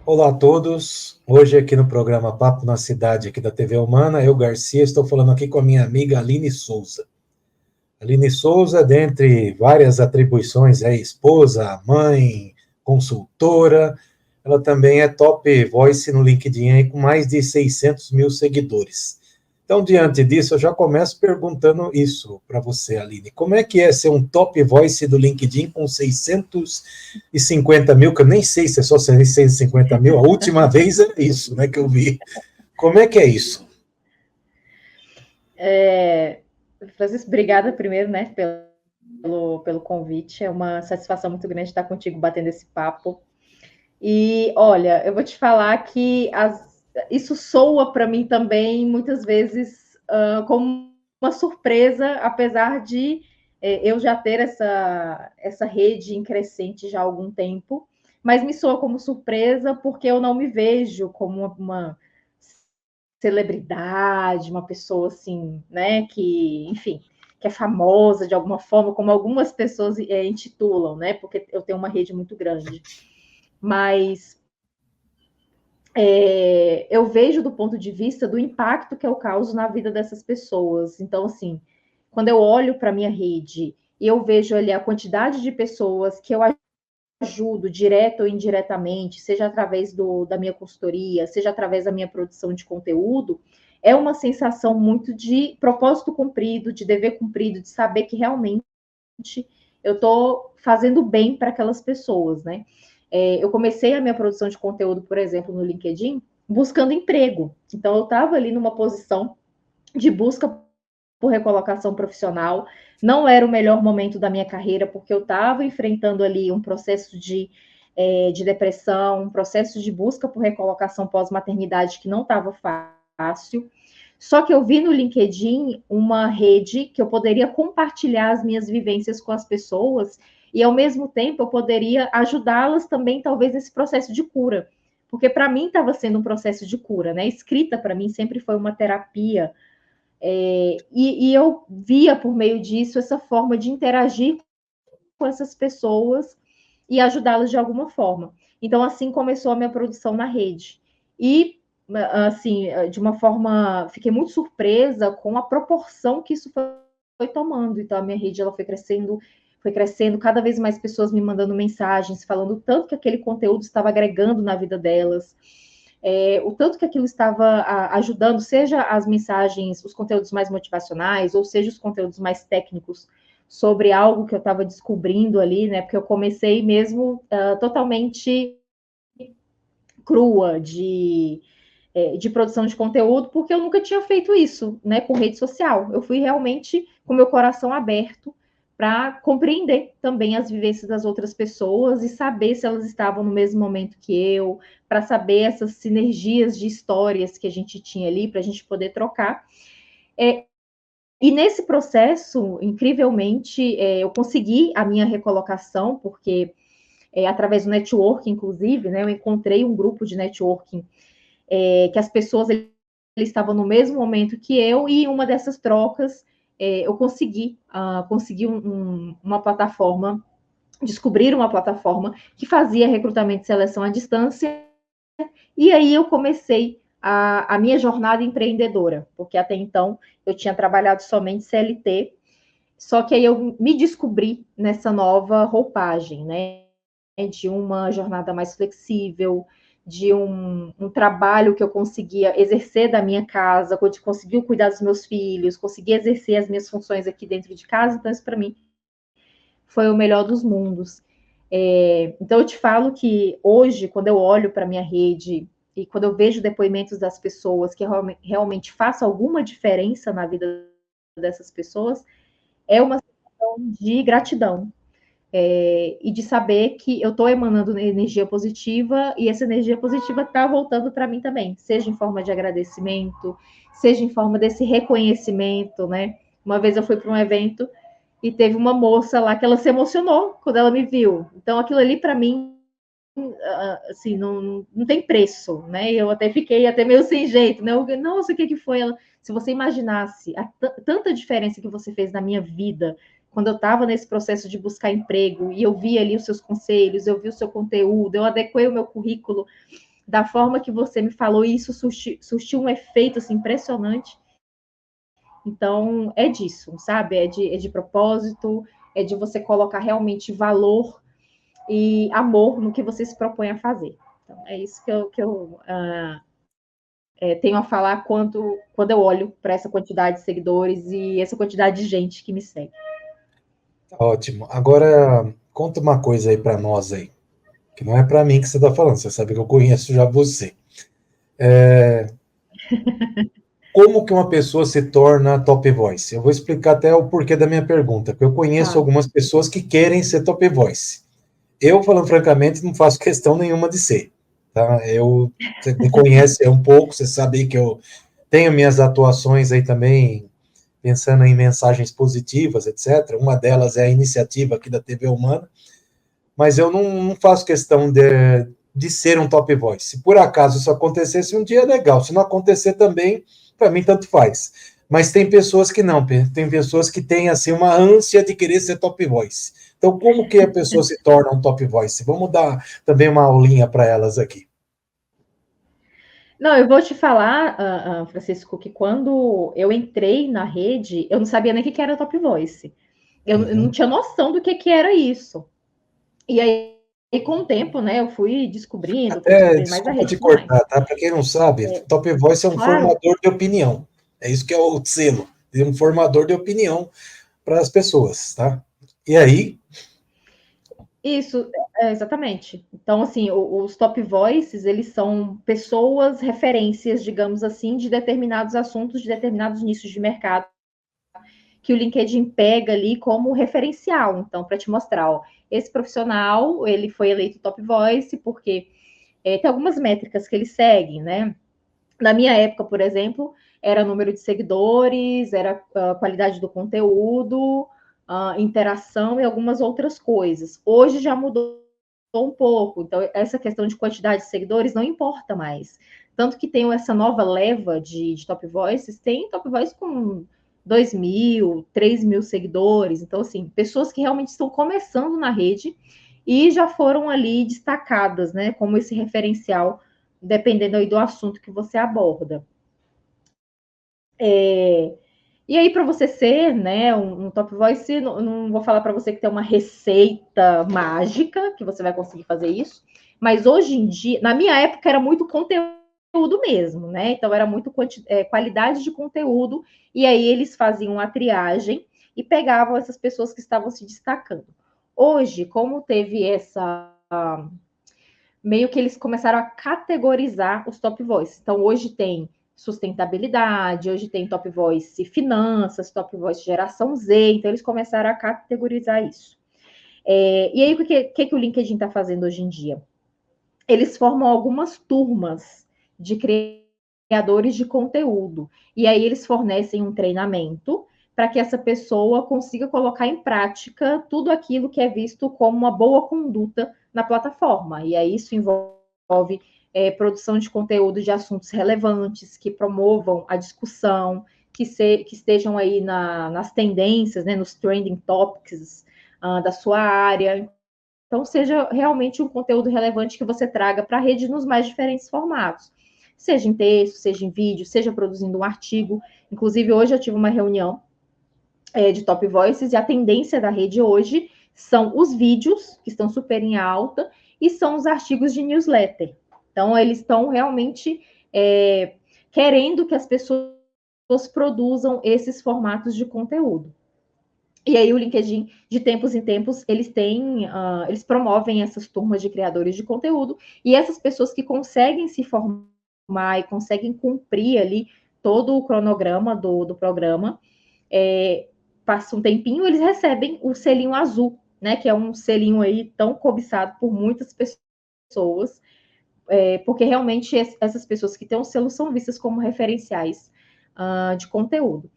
Olá a todos. Hoje aqui no programa Papo na Cidade, aqui da TV Humana, eu, Garcia, estou falando aqui com a minha amiga Aline Souza. Aline Souza, dentre várias atribuições, é esposa, mãe, consultora, ela também é top voice no LinkedIn aí, com mais de 600 mil seguidores. Então, diante disso, eu já começo perguntando isso para você, Aline. Como é que é ser um top voice do LinkedIn com 650 mil, que eu nem sei se é só 650 mil, a última vez é isso, né, que eu vi. Como é que é isso? Francisco, obrigada primeiro, né, pelo convite. É uma satisfação muito grande estar contigo batendo esse papo. E olha, eu vou te falar que isso soa para mim também muitas vezes como uma surpresa, apesar de eu já ter essa rede em crescente já há algum tempo, mas me soa como surpresa porque eu não me vejo como uma celebridade, uma pessoa assim, né, que, enfim, que é famosa de alguma forma, como algumas pessoas intitulam, né, porque eu tenho uma rede muito grande. Mas eu vejo do ponto de vista do impacto que eu causo na vida dessas pessoas. Então, assim, quando eu olho para a minha rede e eu vejo ali a quantidade de pessoas que eu ajudo, direto ou indiretamente, seja através da minha consultoria, seja através da minha produção de conteúdo, é uma sensação muito de propósito cumprido, de dever cumprido, de saber que realmente eu estou fazendo bem para aquelas pessoas, né? Eu comecei a minha produção de conteúdo, por exemplo, no LinkedIn, buscando emprego. Então, eu estava ali numa posição de busca por recolocação profissional. Não era o melhor momento da minha carreira, porque eu estava enfrentando ali um processo de depressão, um processo de busca por recolocação pós-maternidade que não estava fácil. Só que eu vi no LinkedIn uma rede que eu poderia compartilhar as minhas vivências com as pessoas e, ao mesmo tempo, eu poderia ajudá-las também, talvez, nesse processo de cura. Porque, para mim, estava sendo um processo de cura, né? Escrita, para mim, sempre foi uma terapia. E eu via, por meio disso, essa forma de interagir com essas pessoas e ajudá-las de alguma forma. Então, assim começou a minha produção na rede. E, assim, de uma forma, fiquei muito surpresa com a proporção que isso foi tomando. Então, a minha rede ela foi crescendo, cada vez mais pessoas me mandando mensagens, falando o tanto que aquele conteúdo estava agregando na vida delas. O tanto que aquilo estava ajudando, seja as mensagens, os conteúdos mais motivacionais, ou seja os conteúdos mais técnicos, sobre algo que eu estava descobrindo ali, né? Porque eu comecei mesmo totalmente crua de produção de conteúdo, porque eu nunca tinha feito isso, né? Com rede social. Eu fui realmente com meu coração aberto para compreender também as vivências das outras pessoas e saber se elas estavam no mesmo momento que eu, para saber essas sinergias de histórias que a gente tinha ali, para a gente poder trocar. E nesse processo, incrivelmente, eu consegui a minha recolocação, porque através do networking, inclusive, né, eu encontrei um grupo de networking que as pessoas eles estavam no mesmo momento que eu, e em uma dessas trocas eu consegui uma plataforma, descobrir uma plataforma que fazia recrutamento e seleção à distância, e aí eu comecei a minha jornada empreendedora, porque até então eu tinha trabalhado somente CLT, só que aí eu me descobri nessa nova roupagem, né? De uma jornada mais flexível, de um trabalho que eu conseguia exercer da minha casa, conseguia cuidar dos meus filhos, conseguia exercer as minhas funções aqui dentro de casa. Então, isso para mim foi o melhor dos mundos. Então, eu te falo que hoje, quando eu olho para a minha rede e quando eu vejo depoimentos das pessoas que realmente façam alguma diferença na vida dessas pessoas, é uma sensação de gratidão. E de saber que eu estou emanando energia positiva e essa energia positiva está voltando para mim também, seja em forma de agradecimento, seja em forma desse reconhecimento, né? Uma vez eu fui para um evento e teve uma moça lá que ela se emocionou quando ela me viu. Então, aquilo ali para mim, assim, não tem preço, né? Eu até fiquei até meio sem jeito, né? Nossa, o que foi ela? Se você imaginasse tanta diferença que você fez na minha vida, quando eu estava nesse processo de buscar emprego, e eu vi ali os seus conselhos, eu vi o seu conteúdo, eu adequei o meu currículo da forma que você me falou, e isso surtiu um efeito assim, impressionante. Então, é disso, sabe? É de propósito, é de você colocar realmente valor e amor no que você se propõe a fazer. Então, é isso que eu tenho a falar quando eu olho para essa quantidade de seguidores e essa quantidade de gente que me segue. Ótimo. Agora, conta uma coisa aí para nós aí, que não é para mim que você está falando, você sabe que eu conheço já você. Como que uma pessoa se torna top voice? Eu vou explicar até o porquê da minha pergunta, porque eu conheço Tá. algumas pessoas que querem ser top voice. Eu, falando francamente, não faço questão nenhuma de ser. Tá? Você me conhece um pouco, você sabe que eu tenho minhas atuações aí também, pensando em mensagens positivas, etc. Uma delas é a iniciativa aqui da TV Humana, mas eu não faço questão de ser um top voice. Se por acaso isso acontecesse um dia, é legal. Se não acontecer também, para mim, tanto faz. Mas tem pessoas que não, tem pessoas que têm assim uma ânsia de querer ser top voice. Então, como que a pessoa se torna um top voice? Vamos dar também uma aulinha para elas aqui. Não, eu vou te falar, Francisco, que quando eu entrei na rede, eu não sabia nem o que era Top Voice. Eu não Uhum. tinha noção do que era isso. E aí, com o tempo, né, eu fui Até, descobrindo mais a desculpa rede te e tudo mais. cortar, tá? Para quem não sabe, top voice é um Claro, formador de opinião. É isso que é o selo, é um formador de opinião para as pessoas, tá? E aí, isso, exatamente. Então, assim, os top voices, eles são pessoas, referências, digamos assim, de determinados assuntos, de determinados nichos de mercado, que o LinkedIn pega ali como referencial. Então, para te mostrar, ó, esse profissional, ele foi eleito top voice porque tem algumas métricas que ele segue, né? Na minha época, por exemplo, era número de seguidores, era qualidade do conteúdo, interação e algumas outras coisas. Hoje já mudou um pouco, então essa questão de quantidade de seguidores não importa mais. Tanto que tem essa nova leva de top voices, tem top voice com 2.000, 3.000 seguidores. Então, assim, pessoas que realmente estão começando na rede e já foram ali destacadas, né, como esse referencial, dependendo aí do assunto que você aborda. E aí, para você ser, né, um top voice, não vou falar para você que tem uma receita mágica que você vai conseguir fazer isso, mas hoje em dia, na minha época, era muito conteúdo mesmo, né? Então, era muito qualidade de conteúdo, e aí eles faziam a triagem e pegavam essas pessoas que estavam se destacando. Hoje, como teve essa. Meio que eles começaram a categorizar os top voice. Então, hoje tem sustentabilidade, hoje tem top voice finanças, top voice geração Z, então eles começaram a categorizar isso. E aí, o que o LinkedIn está fazendo hoje em dia? Eles formam algumas turmas de criadores de conteúdo, e aí eles fornecem um treinamento para que essa pessoa consiga colocar em prática tudo aquilo que é visto como uma boa conduta na plataforma. E aí isso envolve produção de conteúdo de assuntos relevantes, que promovam a discussão, que estejam aí nas tendências, né, nos trending topics da sua área. Então, seja realmente um conteúdo relevante que você traga para a rede nos mais diferentes formatos. Seja em texto, seja em vídeo, seja produzindo um artigo. Inclusive, hoje eu tive uma reunião de Top Voices, e a tendência da rede hoje são os vídeos, que estão super em alta, e são os artigos de newsletter. Então, eles estão realmente querendo que as pessoas produzam esses formatos de conteúdo. E aí o LinkedIn, de tempos em tempos, eles promovem essas turmas de criadores de conteúdo, e essas pessoas que conseguem se formar e conseguem cumprir ali todo o cronograma do programa, passa um tempinho, eles recebem o selinho azul, né? Que é um selinho aí tão cobiçado por muitas pessoas, porque realmente essas pessoas que têm o selo são vistas como referenciais de conteúdo.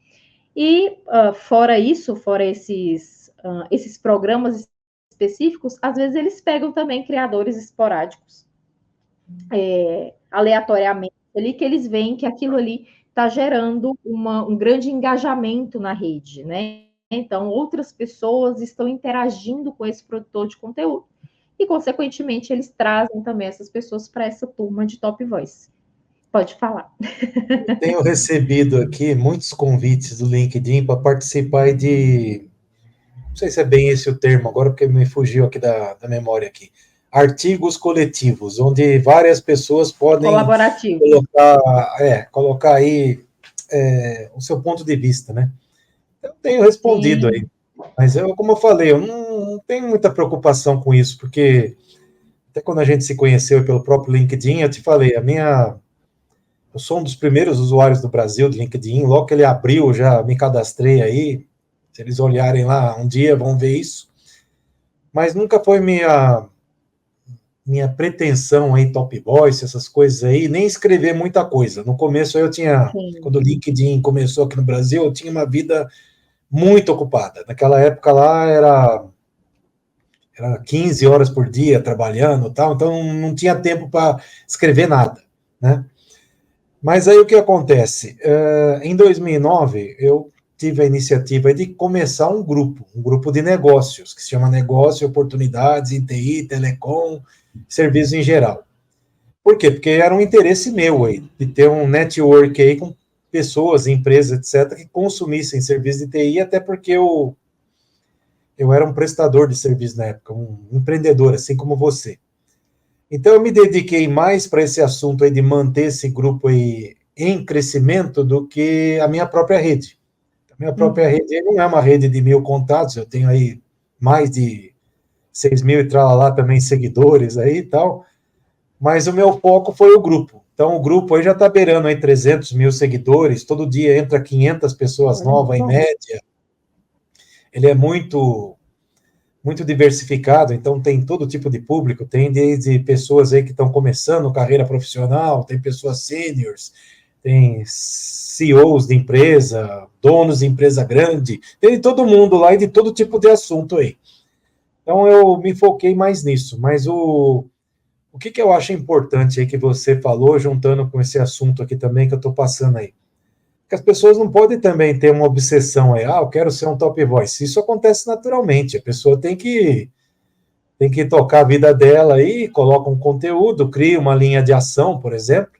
E fora isso, fora esses programas específicos, às vezes eles pegam também criadores esporádicos, aleatoriamente, ali que eles veem que aquilo ali está gerando um grande engajamento na rede, né? Então, outras pessoas estão interagindo com esse produtor de conteúdo. e, consequentemente, eles trazem também essas pessoas para essa turma de Top Voice. Pode falar. Eu tenho recebido aqui muitos convites do LinkedIn para participar de, não sei se é bem esse o termo agora, porque me fugiu aqui da memória aqui, artigos coletivos, onde várias pessoas podem Colaborativo. colocar aí o seu ponto de vista, né? Eu tenho respondido Sim. aí, mas como eu falei, eu não tenho muita preocupação com isso, porque até quando a gente se conheceu pelo próprio LinkedIn, eu te falei, eu sou um dos primeiros usuários do Brasil do LinkedIn, logo que ele abriu, eu já me cadastrei aí, se eles olharem lá um dia, vão ver isso, mas nunca foi minha pretensão aí, Top Voice, essas coisas aí, nem escrever muita coisa. No começo eu tinha, Sim. quando o LinkedIn começou aqui no Brasil, eu tinha uma vida muito ocupada. Naquela época lá era 15 horas por dia trabalhando e tal, então não tinha tempo para escrever nada, né? Mas aí o que acontece? Em 2009, eu tive a iniciativa de começar um grupo de negócios, que se chama Negócio e Oportunidades em TI, Telecom, Serviços em geral. Por quê? Porque era um interesse meu aí, de ter um network aí com pessoas, empresas, etc., que consumissem serviço de TI, até porque eu era um prestador de serviço na época, um empreendedor, assim como você. Então, eu me dediquei mais para esse assunto aí de manter esse grupo aí em crescimento do que a minha própria rede. A minha própria rede não é uma rede de 1.000 contatos, eu tenho aí mais de 6.000 e tralalá também seguidores aí e tal, mas o meu foco foi o grupo. Então, o grupo aí já está beirando aí 300 mil seguidores, todo dia entra 500 pessoas Olha, muito novas em bom. média, ele é muito diversificado, então tem todo tipo de público, tem desde pessoas aí que estão começando carreira profissional, tem pessoas seniors, tem CEOs de empresa, donos de empresa grande, tem de todo mundo lá e de todo tipo de assunto aí. Então eu me foquei mais nisso, mas o que eu acho importante aí que você falou, juntando com esse assunto aqui também que eu estou passando aí, que as pessoas não podem também ter uma obsessão aí, eu quero ser um top voice. Isso acontece naturalmente, a pessoa tem que tocar a vida dela aí, coloca um conteúdo, cria uma linha de ação, por exemplo,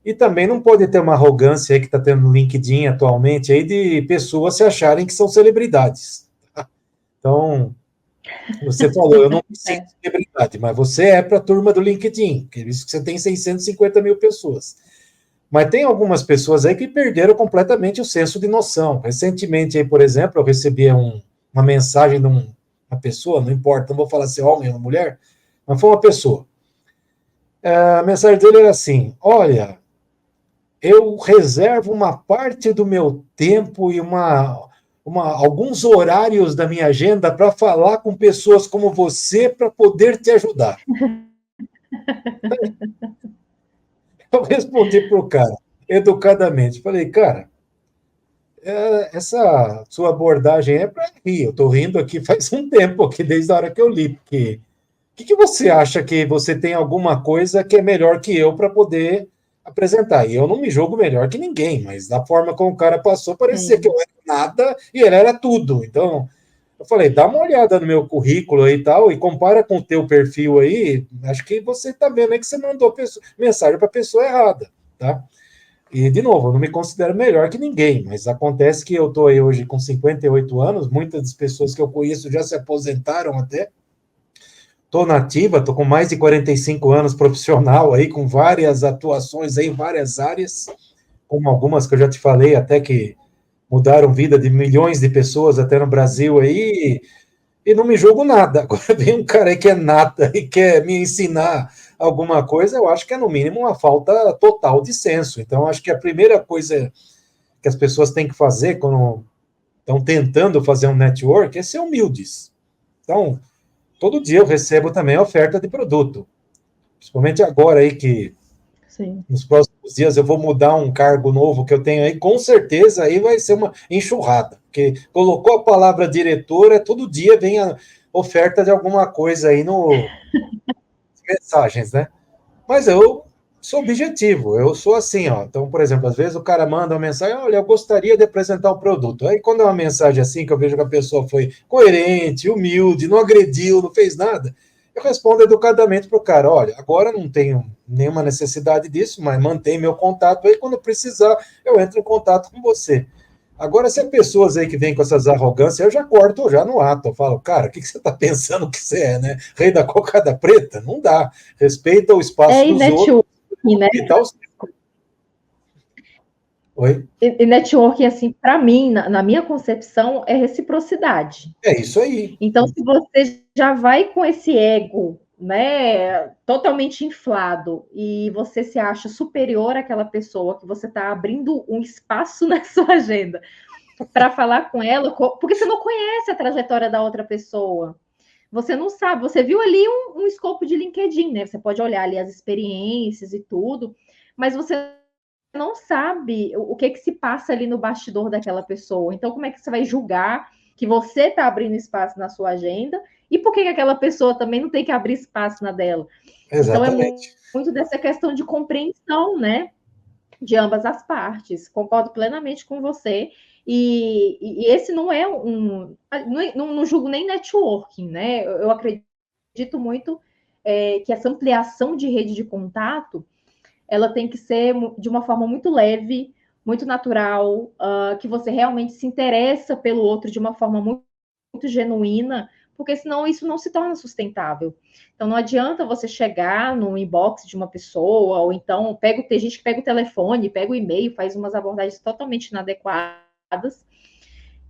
e também não pode ter uma arrogância aí que está tendo no LinkedIn atualmente aí de pessoas se acharem que são celebridades. Então, você falou, eu não me sinto É, celebridade, mas você é para a turma do LinkedIn, que é isso que você tem 650 mil pessoas. Mas tem algumas pessoas aí que perderam completamente o senso de noção. Recentemente, aí, por exemplo, eu recebi uma mensagem de uma pessoa, não importa, não vou falar se é homem ou mulher, mas foi uma pessoa. A mensagem dele era assim: olha, eu reservo uma parte do meu tempo e alguns horários da minha agenda para falar com pessoas como você para poder te ajudar. Eu respondi para o cara, educadamente, falei, cara, essa sua abordagem é para rir. Eu estou rindo aqui faz um tempo, aqui, desde a hora que eu li, porque que você acha que você tem alguma coisa que é melhor que eu para poder apresentar? E eu não me jogo melhor que ninguém, mas da forma como o cara passou, parecia que eu sim, era nada e ele era tudo. Então, eu falei, dá uma olhada no meu currículo aí e tal, e compara com o teu perfil aí, acho que você está vendo aí que você mandou mensagem para a pessoa errada, tá? E, de novo, eu não me considero melhor que ninguém, mas acontece que eu estou aí hoje com 58 anos, muitas das pessoas que eu conheço já se aposentaram até, estou nativa, estou com mais de 45 anos profissional aí, com várias atuações aí em várias áreas, como algumas que eu já te falei, até que mudaram vida de milhões de pessoas até no Brasil aí, e não me julgo nada. Agora vem um cara aí que é nata e quer me ensinar alguma coisa, eu acho que é no mínimo uma falta total de senso. Então, acho que a primeira coisa que as pessoas têm que fazer quando estão tentando fazer um network é ser humildes. Então, todo dia eu recebo também oferta de produto. Principalmente agora aí que sim. nos próximos dias eu vou mudar um cargo novo que eu tenho aí, com certeza aí vai ser uma enxurrada, porque colocou a palavra diretora, todo dia vem a oferta de alguma coisa aí no mensagens, né? Mas eu sou objetivo, eu sou assim, ó. Então, por exemplo, às vezes o cara manda uma mensagem, olha, eu gostaria de apresentar um produto. Aí quando é uma mensagem assim, que eu vejo que a pessoa foi coerente, humilde, não agrediu, não fez nada, eu respondo educadamente para o cara, olha, agora não tenho nenhuma necessidade disso, mas mantém meu contato aí, quando precisar, eu entro em contato com você. Agora, se é pessoas aí que vêm com essas arrogâncias, eu já corto já no ato. Eu falo, cara, o que você está pensando que você é, né? Rei da cocada preta? Não dá. Respeita o espaço E dos outros. networking, né? Oi? E networking, assim, para mim, na minha concepção, é reciprocidade. É isso aí. Então, se você já vai com esse ego, né, totalmente inflado e você se acha superior àquela pessoa, que você está abrindo um espaço na sua agenda para falar com ela, porque você não conhece a trajetória da outra pessoa. Você não sabe, você viu ali um escopo de LinkedIn, né? Você pode olhar ali as experiências e tudo, mas você não sabe o que se passa ali no bastidor daquela pessoa. Então, como é que você vai julgar que você está abrindo espaço na sua agenda e por que aquela pessoa também não tem que abrir espaço na dela? Então, é Exatamente. muito dessa questão de compreensão, né? De ambas as partes. Concordo plenamente com você. E esse não é um. Não julgo nem networking, né? Eu acredito muito que essa ampliação de rede de contato ela tem que ser de uma forma muito leve, muito natural, que você realmente se interessa pelo outro de uma forma muito genuína, porque senão isso não se torna sustentável. Então não adianta você chegar no inbox de uma pessoa, ou então tem gente que pega o telefone, pega o e-mail, faz umas abordagens totalmente inadequadas,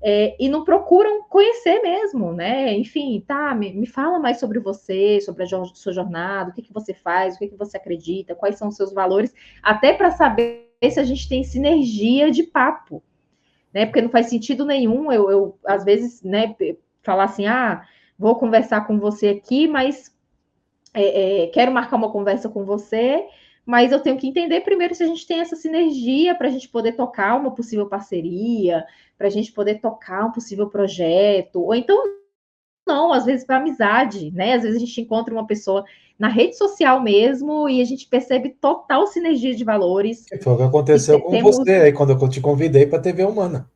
e não procuram conhecer mesmo, né? Enfim, tá, me fala mais sobre você, sobre a sua jornada, o que, que você faz, o que, que você acredita, quais são os seus valores, até para saber se a gente tem sinergia de papo, né? Porque não faz sentido nenhum eu às vezes, né, falar assim, vou conversar com você aqui, mas quero marcar uma conversa com você, mas eu tenho que entender primeiro se a gente tem essa sinergia para a gente poder tocar uma possível parceria, para a gente poder tocar um possível projeto, ou então não, às vezes para amizade, né? Às vezes a gente encontra uma pessoa na rede social mesmo e a gente percebe total sinergia de valores. Que foi o que E aconteceu com temos você aí, quando eu te convidei para a TV Humana.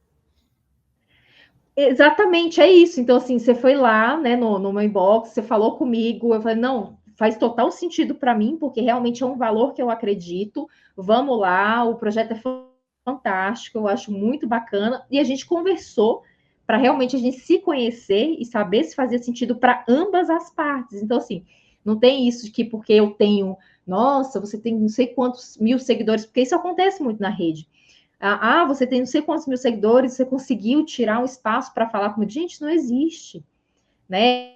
exatamente, é isso. Então, assim, você foi lá, né, no meu inbox, você falou comigo, eu falei, não, faz total sentido para mim, porque realmente é um valor que eu acredito. Vamos lá, o projeto é fantástico, eu acho muito bacana. E a gente conversou para realmente a gente se conhecer e saber se fazia sentido para ambas as partes. Então, assim, não tem isso de que porque eu tenho, nossa, você tem não sei quantos mil seguidores, porque isso acontece muito na rede. Você tem não sei quantos mil seguidores, você conseguiu tirar um espaço para falar comigo. Gente, não existe, né?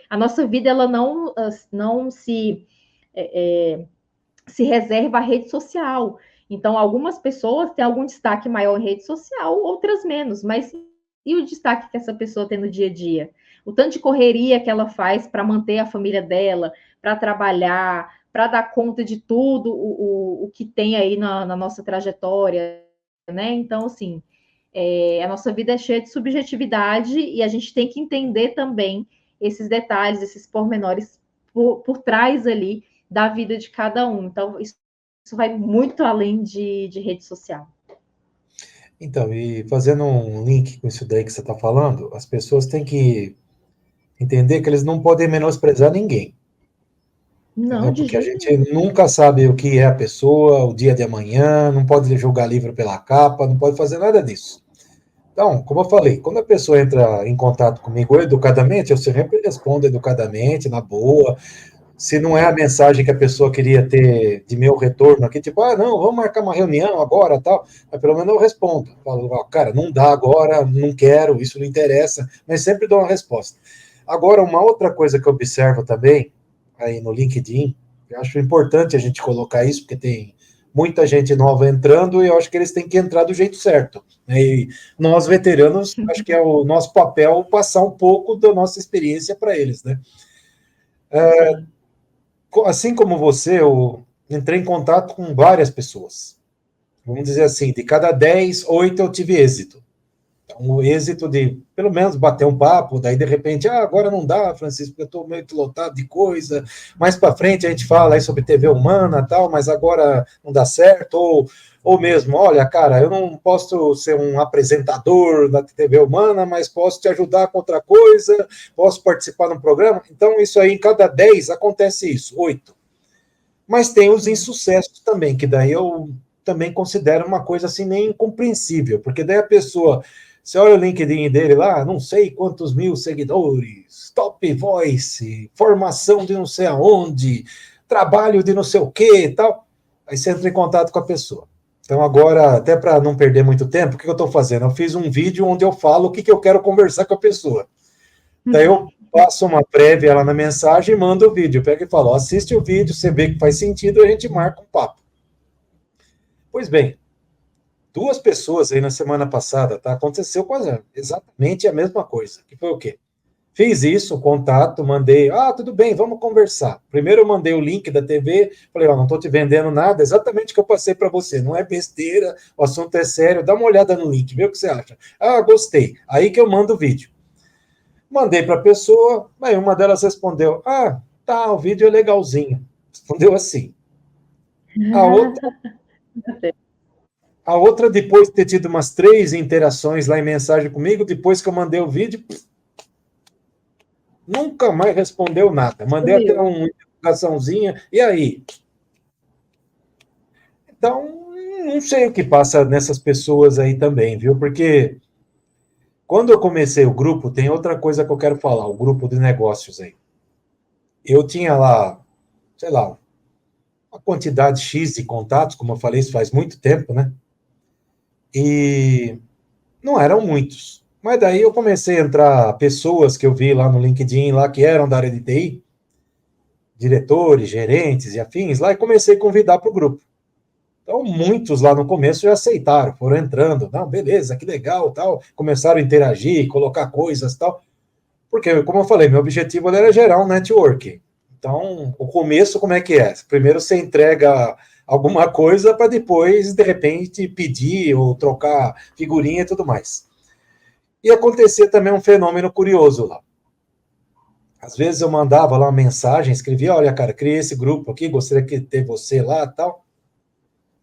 A nossa vida ela não se reserva à rede social. Então, algumas pessoas têm algum destaque maior em rede social, outras menos. Mas e o destaque que essa pessoa tem no dia a dia? O tanto de correria que ela faz para manter a família dela, para trabalhar, para dar conta de tudo o que tem aí na nossa trajetória, né? Então, assim, a nossa vida é cheia de subjetividade e a gente tem que entender também esses detalhes, esses pormenores por trás ali da vida de cada um. Então, isso vai muito além de rede social. Então, e fazendo um link com isso daí que você está falando, as pessoas têm que entender que eles não podem menosprezar ninguém. Não, Entendeu? de Porque a jeito gente nenhum. nunca sabe o que é a pessoa, o dia de amanhã, não pode julgar livro pela capa, não pode fazer nada disso. Então, como eu falei, quando a pessoa entra em contato comigo educadamente, eu sempre respondo educadamente, na boa. Se não é a mensagem que a pessoa queria ter de meu retorno aqui, tipo, não, vamos marcar uma reunião agora, tal, mas pelo menos eu respondo. Falo, cara, não dá agora, não quero, isso não interessa, mas sempre dou uma resposta. Agora, uma outra coisa que eu observo também, aí no LinkedIn, eu acho importante a gente colocar isso, porque tem muita gente nova entrando e eu acho que eles têm que entrar do jeito certo. Né? E nós, veteranos, acho que é o nosso papel passar um pouco da nossa experiência para eles, né? Sim. Assim como você, eu entrei em contato com várias pessoas. Vamos dizer assim, de cada 10, 8 eu tive êxito. Então, o êxito de, pelo menos, bater um papo, daí, de repente, agora não dá, Francisco, porque eu estou meio que lotado de coisa, mais para frente a gente fala aí sobre TV humana tal, mas agora não dá certo, ou mesmo, olha, cara, eu não posso ser um apresentador da TV humana, mas posso te ajudar com outra coisa, posso participar de um programa. Então, isso aí, em cada 10 acontece isso, 8. Mas tem os insucessos também, que daí eu também considero uma coisa assim nem incompreensível, porque daí a pessoa, você olha o LinkedIn dele lá, não sei quantos mil seguidores, top voice, formação de não sei aonde, trabalho de não sei o que e tal, aí você entra em contato com a pessoa. Então agora, até para não perder muito tempo, o que eu estou fazendo? Eu fiz um vídeo onde eu falo o que eu quero conversar com a pessoa. Daí eu passo uma prévia lá na mensagem e mando o vídeo. Pega e falo, assiste o vídeo, você vê que faz sentido, a gente marca um papo. Pois bem, 2 pessoas aí na semana passada, tá? Aconteceu quase exatamente a mesma coisa. Que foi o quê? Fiz isso, contato, mandei, tudo bem, vamos conversar. Primeiro eu mandei o link da TV, falei, não estou te vendendo nada, exatamente o que eu passei para você, não é besteira, o assunto é sério, dá uma olhada no link, vê o que você acha. Gostei. Aí que eu mando o vídeo. Mandei para a pessoa, aí uma delas respondeu: tá, o vídeo é legalzinho. Respondeu assim. A outra, a outra, depois de ter tido umas 3 interações lá em mensagem comigo, depois que eu mandei o vídeo, nunca mais respondeu nada. Mandei até uma interrogaçãozinha, e aí? Então, não sei o que passa nessas pessoas aí também, viu? Porque quando eu comecei o grupo, tem outra coisa que eu quero falar, o grupo de negócios aí. Eu tinha lá, sei lá, uma quantidade X de contatos, como eu falei, isso faz muito tempo, né? E não eram muitos. Mas daí eu comecei a entrar pessoas que eu vi lá no LinkedIn, lá que eram da área de TI, diretores, gerentes e afins, lá e comecei a convidar para o grupo. Então, muitos lá no começo já aceitaram, foram entrando, não, beleza, que legal, tal, começaram a interagir, colocar coisas, tal, porque, como eu falei, meu objetivo era gerar um network. Então, o começo, como é que é? Primeiro você entrega alguma coisa para depois, de repente, pedir ou trocar figurinha e tudo mais. E acontecia também um fenômeno curioso lá. Às vezes eu mandava lá uma mensagem, escrevia, olha, cara, criei esse grupo aqui, gostaria de ter você lá e tal.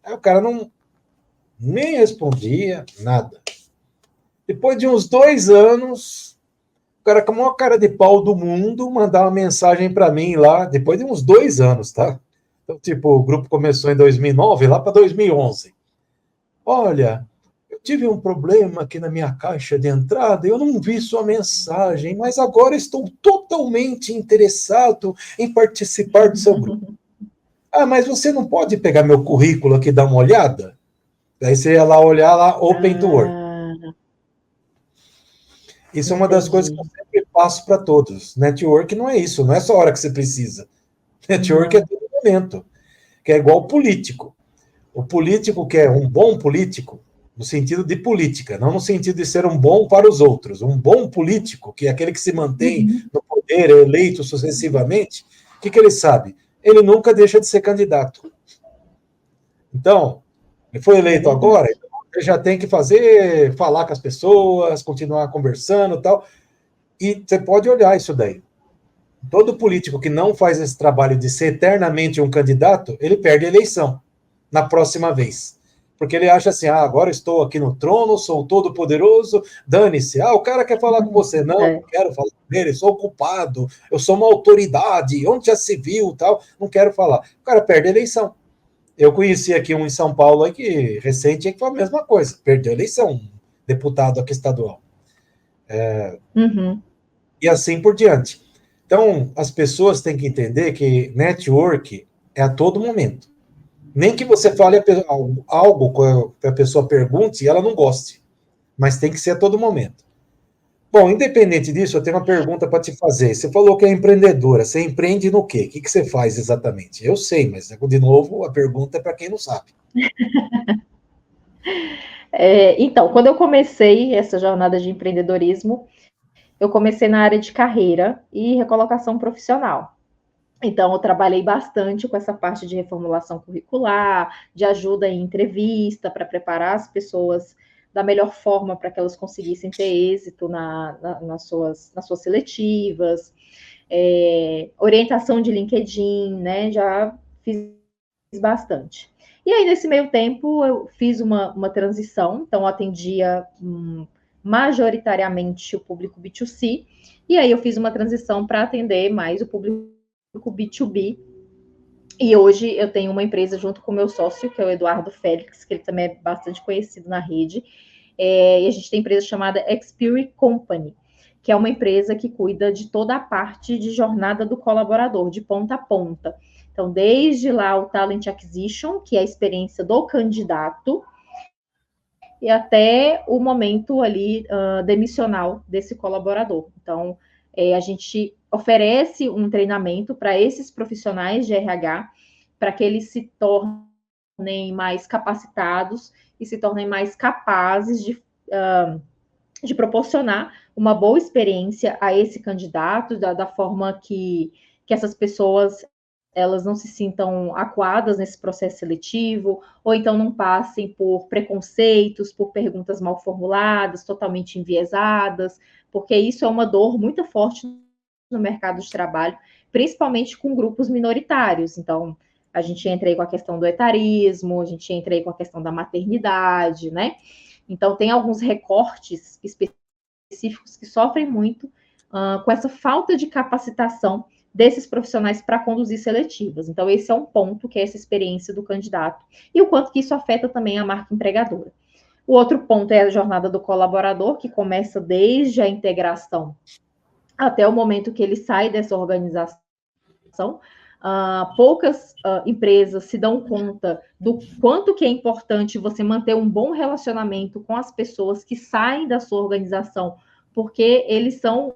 Aí o cara não nem respondia, nada. Depois de uns 2 anos, o cara com a maior cara de pau do mundo mandar uma mensagem para mim lá, depois de uns 2 anos, tá? Então, tipo, o grupo começou em 2009, lá para 2011. Olha, eu tive um problema aqui na minha caixa de entrada, eu não vi sua mensagem, mas agora estou totalmente interessado em participar do seu grupo. Mas você não pode pegar meu currículo aqui e dar uma olhada? Daí você ia lá olhar lá, Open to Work. Isso é uma das coisas que eu sempre passo para todos. Network não é isso, não é só a hora que você precisa. Network é todo momento, que é igual político. O político que é um bom político, no sentido de política, não no sentido de ser um bom para os outros. Um bom político, que é aquele que se mantém no poder, é eleito sucessivamente, o que ele sabe? Ele nunca deixa de ser candidato. Então, ele foi eleito agora, ele já tem que falar com as pessoas, continuar conversando e tal. E você pode olhar isso daí. Todo político que não faz esse trabalho de ser eternamente um candidato, ele perde a eleição na próxima vez. Porque ele acha assim, agora estou aqui no trono, sou todo poderoso, dane-se. O cara quer falar com você. Não quero falar com ele, sou ocupado, eu sou uma autoridade, onde já se viu, tal, não quero falar. O cara perde a eleição. Eu conheci aqui um em São Paulo, que recente, que foi a mesma coisa, perdeu a eleição, um deputado aqui estadual. E assim por diante. Então, as pessoas têm que entender que network é a todo momento. Nem que você fale algo que a pessoa pergunte e ela não goste, mas tem que ser a todo momento. Bom, independente disso, eu tenho uma pergunta para te fazer. Você falou que é empreendedora. Você empreende no quê? O que você faz exatamente? Eu sei, mas, de novo, a pergunta é para quem não sabe. Então, quando eu comecei essa jornada de empreendedorismo, eu comecei na área de carreira e recolocação profissional. Então, eu trabalhei bastante com essa parte de reformulação curricular, de ajuda em entrevista, para preparar as pessoas da melhor forma para que elas conseguissem ter êxito nas suas seletivas, orientação de LinkedIn, né? Já fiz bastante. E aí, nesse meio tempo, eu fiz uma transição, então atendia majoritariamente o público B2C, e aí eu fiz uma transição para atender mais o público B2B. E hoje eu tenho uma empresa junto com o meu sócio, que é o Eduardo Félix, que ele também é bastante conhecido na rede, e a gente tem empresa chamada Experience Company, que é uma empresa que cuida de toda a parte de jornada do colaborador, de ponta a ponta. Então, desde lá o Talent Acquisition, que é a experiência do candidato, e até o momento ali demissional desse colaborador. Então, a gente oferece um treinamento para esses profissionais de RH, para que eles se tornem mais capacitados e se tornem mais capazes de proporcionar uma boa experiência a esse candidato, da forma que essas pessoas elas não se sintam acuadas nesse processo seletivo, ou então não passem por preconceitos, por perguntas mal formuladas, totalmente enviesadas, porque isso é uma dor muito forte no mercado de trabalho, principalmente com grupos minoritários. Então, a gente entra aí com a questão do etarismo, a gente entra aí com a questão da maternidade, né? Então, tem alguns recortes específicos que sofrem muito com essa falta de capacitação desses profissionais para conduzir seletivas. Então, esse é um ponto, que é essa experiência do candidato, e o quanto que isso afeta também a marca empregadora. O outro ponto é a jornada do colaborador, que começa desde a integração até o momento que ele sai dessa organização. Poucas empresas se dão conta do quanto que é importante você manter um bom relacionamento com as pessoas que saem da sua organização, porque eles são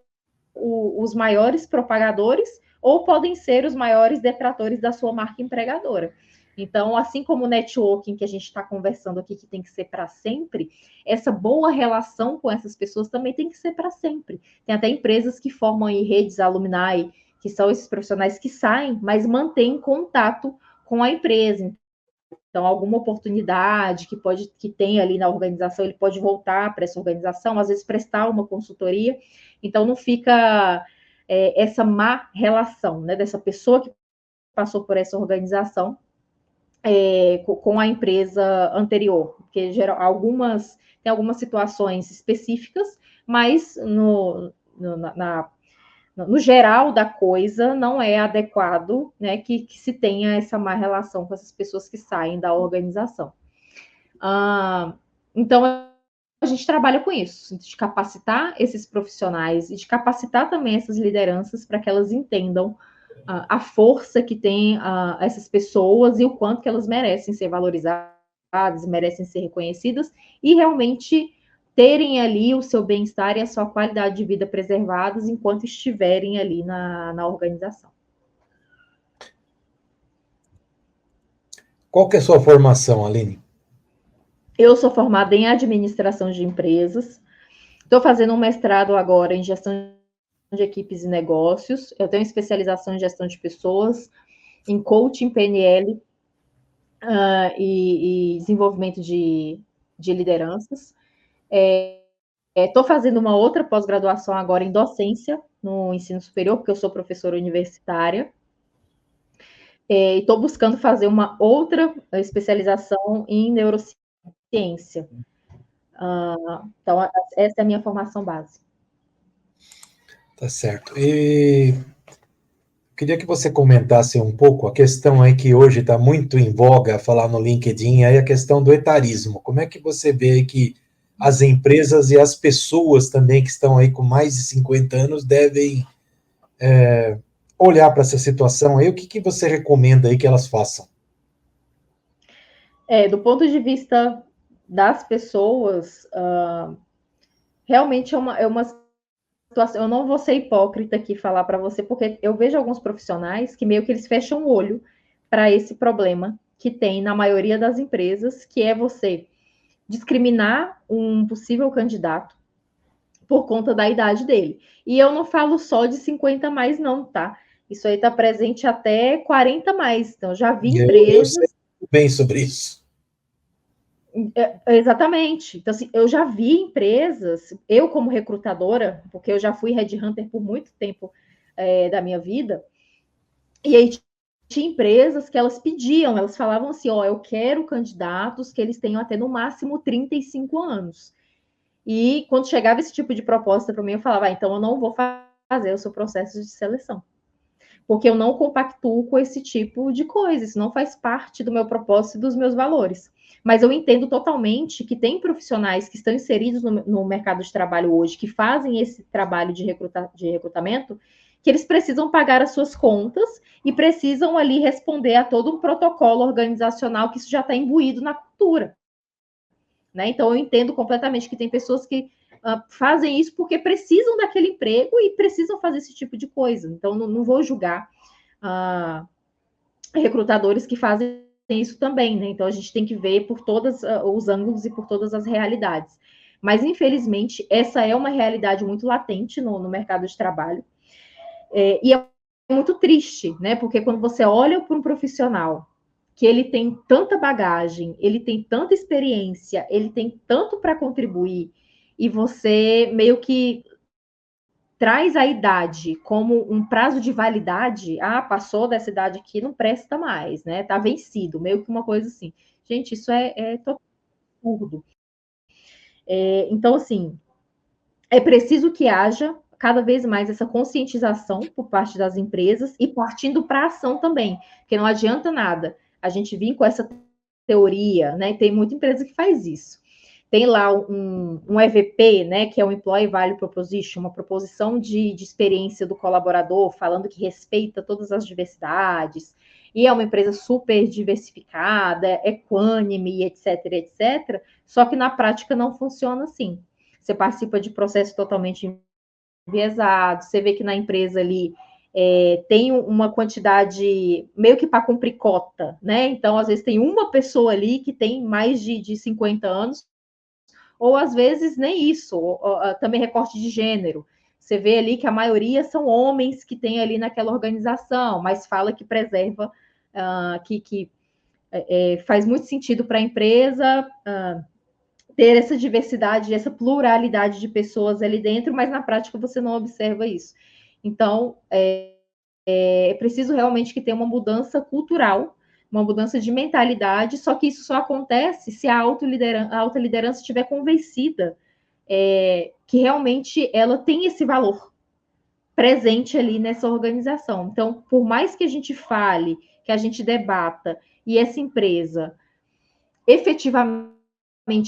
os maiores propagadores ou podem ser os maiores detratores da sua marca empregadora. Então, assim como o networking que a gente está conversando aqui, que tem que ser para sempre, essa boa relação com essas pessoas também tem que ser para sempre. Tem até empresas que formam aí redes alumni, que são esses profissionais que saem, mas mantêm contato com a empresa. Então, alguma oportunidade que tem ali na organização, ele pode voltar para essa organização, às vezes prestar uma consultoria. Então, não fica essa má relação, né, dessa pessoa que passou por essa organização com a empresa anterior, porque tem algumas situações específicas, mas no geral da coisa, não é adequado, né, que se tenha essa má relação com essas pessoas que saem da organização. Então, a gente trabalha com isso, de capacitar esses profissionais e de capacitar também essas lideranças para que elas entendam a força que tem essas pessoas e o quanto que elas merecem ser valorizadas, merecem ser reconhecidas e realmente terem ali o seu bem-estar e a sua qualidade de vida preservados enquanto estiverem ali na organização. Qual que é a sua formação, Aline? Eu sou formada em administração de empresas, estou fazendo um mestrado agora em gestão de equipes e negócios, eu tenho especialização em gestão de pessoas, em coaching PNL e desenvolvimento de lideranças. Estou fazendo uma outra pós-graduação agora em docência no ensino superior, porque eu sou professora universitária. E estou buscando fazer uma outra especialização em neurociência. Então, essa é a minha formação base. Tá certo. E queria que você comentasse um pouco a questão aí que hoje está muito em voga falar no LinkedIn, aí a questão do etarismo. Como é que você vê aí que as empresas e as pessoas também que estão aí com mais de 50 anos devem olhar para essa situação aí? O que você recomenda aí que elas façam? Do ponto de vista das pessoas, realmente é uma situação. Eu não vou ser hipócrita aqui falar para você, porque eu vejo alguns profissionais que meio que eles fecham o olho para esse problema que tem na maioria das empresas, que é você discriminar um possível candidato por conta da idade dele. E eu não falo só de 50 mais, não, tá? Isso aí está presente até 40 mais. Então, já vi empresas. Eu sei bem sobre isso. Exatamente. Então, assim, eu já vi empresas, eu como recrutadora, porque eu já fui headhunter por muito tempo da minha vida, e aí tinha empresas que elas pediam, elas falavam assim, ó, eu quero candidatos que eles tenham até no máximo 35 anos. E quando chegava esse tipo de proposta para mim, eu falava, então eu não vou fazer o seu processo de seleção, porque eu não compactuo com esse tipo de coisa, isso não faz parte do meu propósito e dos meus valores. Mas eu entendo totalmente que tem profissionais que estão inseridos no mercado de trabalho hoje, que fazem esse trabalho de recrutamento, que eles precisam pagar as suas contas e precisam ali responder a todo um protocolo organizacional que isso já está imbuído na cultura. Né? Então, eu entendo completamente que tem pessoas que fazem isso porque precisam daquele emprego e precisam fazer esse tipo de coisa. Então, não vou julgar recrutadores que fazem isso também, né? Então, a gente tem que ver por todos os ângulos e por todas as realidades. Mas, infelizmente, essa é uma realidade muito latente no mercado de trabalho. E é muito triste, né? Porque quando você olha para um profissional que ele tem tanta bagagem, ele tem tanta experiência, ele tem tanto para contribuir, e você meio que traz a idade como um prazo de validade, passou dessa idade aqui, não presta mais, né? Tá vencido, meio que uma coisa assim. Gente, isso é absurdo. Então, assim, é preciso que haja cada vez mais essa conscientização por parte das empresas e partindo para a ação também, porque não adianta nada a gente vir com essa teoria, né? Tem muita empresa que faz isso. Tem lá um EVP, né, que é o Employee Value Proposition, uma proposição de experiência do colaborador, falando que respeita todas as diversidades, e é uma empresa super diversificada, equânime, etc, etc. Só que na prática não funciona assim. Você participa de processo totalmente enviesado, você vê que na empresa ali tem uma quantidade meio que para cumprir cota, né? Então, às vezes, tem uma pessoa ali que tem mais de 50 anos, ou às vezes nem isso, ou também recorte de gênero. Você vê ali que a maioria são homens que tem ali naquela organização, mas fala que preserva, que faz muito sentido para a empresa ter essa diversidade, essa pluralidade de pessoas ali dentro, mas na prática você não observa isso. Então, é preciso realmente que tenha uma mudança cultural, uma mudança de mentalidade, só que isso só acontece se a alta liderança estiver convencida que realmente ela tem esse valor presente ali nessa organização. Então, por mais que a gente fale, que a gente debata, e essa empresa efetivamente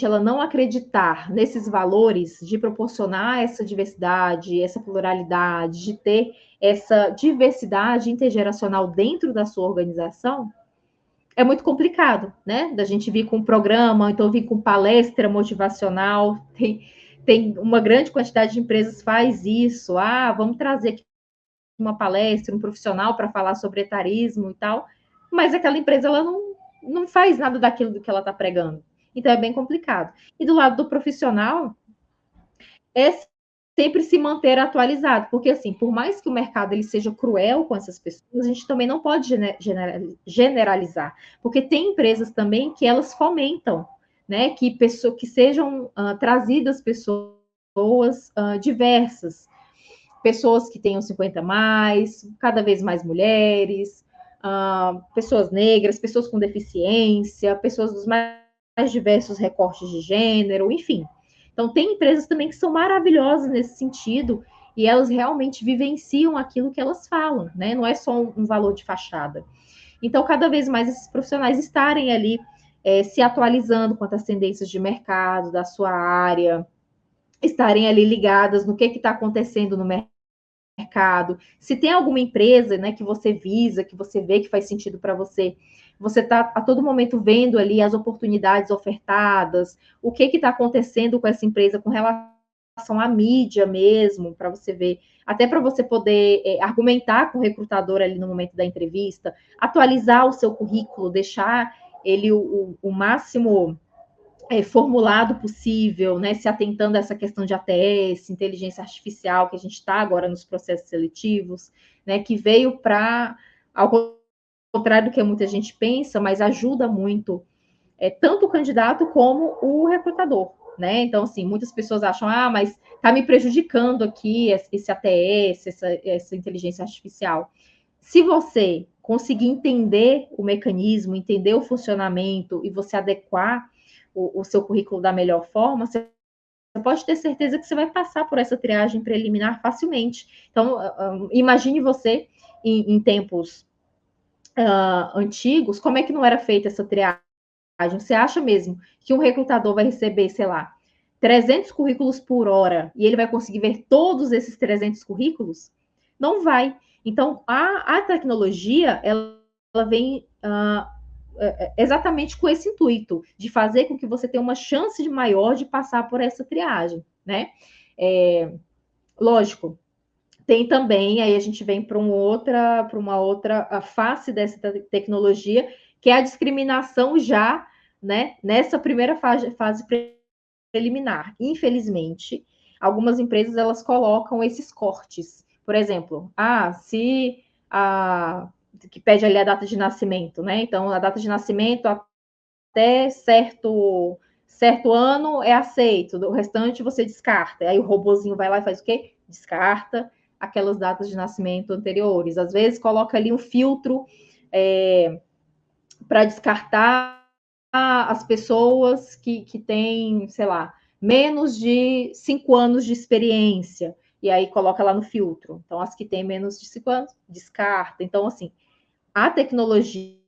ela não acreditar nesses valores de proporcionar essa diversidade, essa pluralidade, de ter essa diversidade intergeracional dentro da sua organização, é muito complicado, né? Da gente vir com um programa, então vir com palestra motivacional, tem uma grande quantidade de empresas faz isso, vamos trazer aqui uma palestra, um profissional para falar sobre etarismo e tal, mas aquela empresa ela não faz nada daquilo do que ela está pregando. Então é bem complicado. E do lado do profissional, é sempre se manter atualizado, porque assim, por mais que o mercado ele seja cruel com essas pessoas, a gente também não pode generalizar, porque tem empresas também que elas fomentam, né, que sejam trazidas pessoas diversas, pessoas que tenham 50 mais, cada vez mais mulheres, pessoas negras, pessoas com deficiência, pessoas dos mais diversos recortes de gênero, enfim. Então, tem empresas também que são maravilhosas nesse sentido e elas realmente vivenciam aquilo que elas falam, né? Não é só um valor de fachada. Então, cada vez mais esses profissionais estarem ali se atualizando quanto às tendências de mercado, da sua área, estarem ali ligadas no que está acontecendo no mercado. Se tem alguma empresa, né, que você visa, que você vê que faz sentido para você, você está a todo momento vendo ali as oportunidades ofertadas, o que está acontecendo com essa empresa com relação à mídia mesmo, para você ver, até para você poder argumentar com o recrutador ali no momento da entrevista, atualizar o seu currículo, deixar ele o máximo formulado possível, né, se atentando a essa questão de ATS, inteligência artificial, que a gente está agora nos processos seletivos, né, que veio para, ao contrário do que muita gente pensa, mas ajuda muito tanto o candidato como o recrutador, né? Então, assim, muitas pessoas acham, mas está me prejudicando aqui esse ATS, essa inteligência artificial. Se você conseguir entender o mecanismo, entender o funcionamento e você adequar o seu currículo da melhor forma, você pode ter certeza que você vai passar por essa triagem preliminar facilmente. Então, imagine você em tempos antigos, como é que não era feita essa triagem? Você acha mesmo que um recrutador vai receber, sei lá, 300 currículos por hora e ele vai conseguir ver todos esses 300 currículos? Não vai. Então, a tecnologia, ela vem exatamente com esse intuito, de fazer com que você tenha uma chance maior de passar por essa triagem, né? Lógico, tem também, aí a gente vem para uma outra face dessa tecnologia, que é a discriminação já, né, nessa primeira fase preliminar. Infelizmente, algumas empresas elas colocam esses cortes. Por exemplo, se que pede ali a data de nascimento, né? Então, a data de nascimento até certo ano é aceito, o restante você descarta. Aí o robozinho vai lá e faz o quê? Descarta aquelas datas de nascimento anteriores. Às vezes coloca ali um filtro para descartar as pessoas que têm, sei lá, menos de 5 anos de experiência. E aí coloca lá no filtro. Então, as que têm menos de 5 anos, descarta. Então, assim, a tecnologia,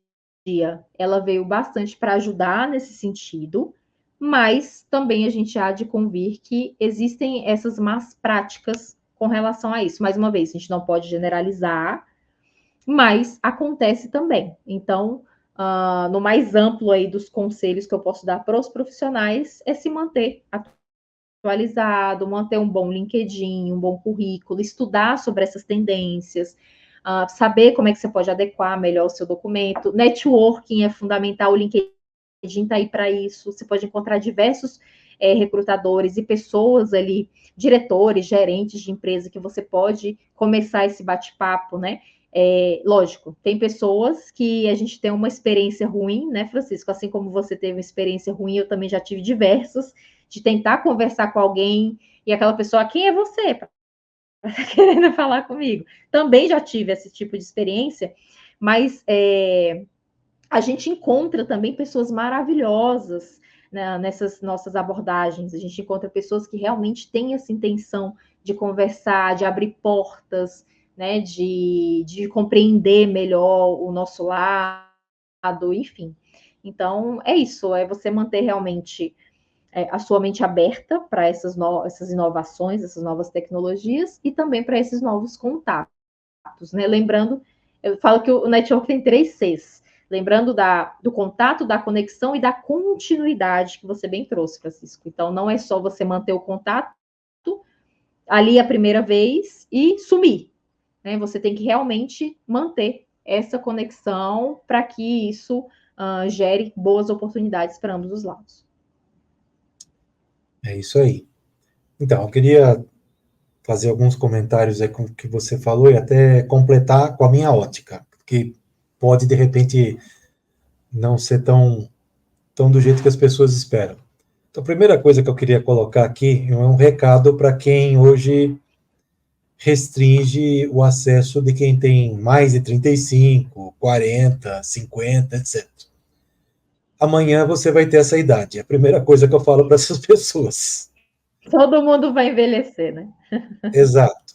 ela veio bastante para ajudar nesse sentido, mas também a gente há de convir que existem essas más práticas com relação a isso. Mais uma vez, a gente não pode generalizar, mas acontece também. Então, no mais amplo aí dos conselhos que eu posso dar para os profissionais é se manter atualizado, manter um bom LinkedIn, um bom currículo, estudar sobre essas tendências, saber como é que você pode adequar melhor o seu documento. Networking é fundamental, o LinkedIn está aí para isso. Você pode encontrar diversos recrutadores e pessoas ali, diretores, gerentes de empresa, que você pode começar esse bate-papo, né? Lógico, tem pessoas que a gente tem uma experiência ruim, né, Francisco? Assim como você teve uma experiência ruim, eu também já tive diversas, de tentar conversar com alguém e aquela pessoa, quem é você? Tá querendo falar comigo. Também já tive esse tipo de experiência, mas a gente encontra também pessoas maravilhosas, né, nessas nossas abordagens. A gente encontra pessoas que realmente têm essa intenção de conversar, de abrir portas, né, de compreender melhor o nosso lado, enfim. Então, é isso, é você manter realmente a sua mente aberta para essas inovações, essas novas tecnologias e também para esses novos contatos, né? Lembrando, eu falo que o network tem 3 Cs. Lembrando do contato, da conexão e da continuidade que você bem trouxe, Francisco. Então, não é só você manter o contato ali a primeira vez e sumir, né? Você tem que realmente manter essa conexão para que isso gere boas oportunidades para ambos os lados. É isso aí. Então, eu queria fazer alguns comentários aí com o que você falou e até completar com a minha ótica, que pode, de repente, não ser tão do jeito que as pessoas esperam. Então, a primeira coisa que eu queria colocar aqui é um recado para quem hoje restringe o acesso de quem tem mais de 35, 40, 50, etc. Amanhã você vai ter essa idade. É a primeira coisa que eu falo para essas pessoas. Todo mundo vai envelhecer, né? Exato.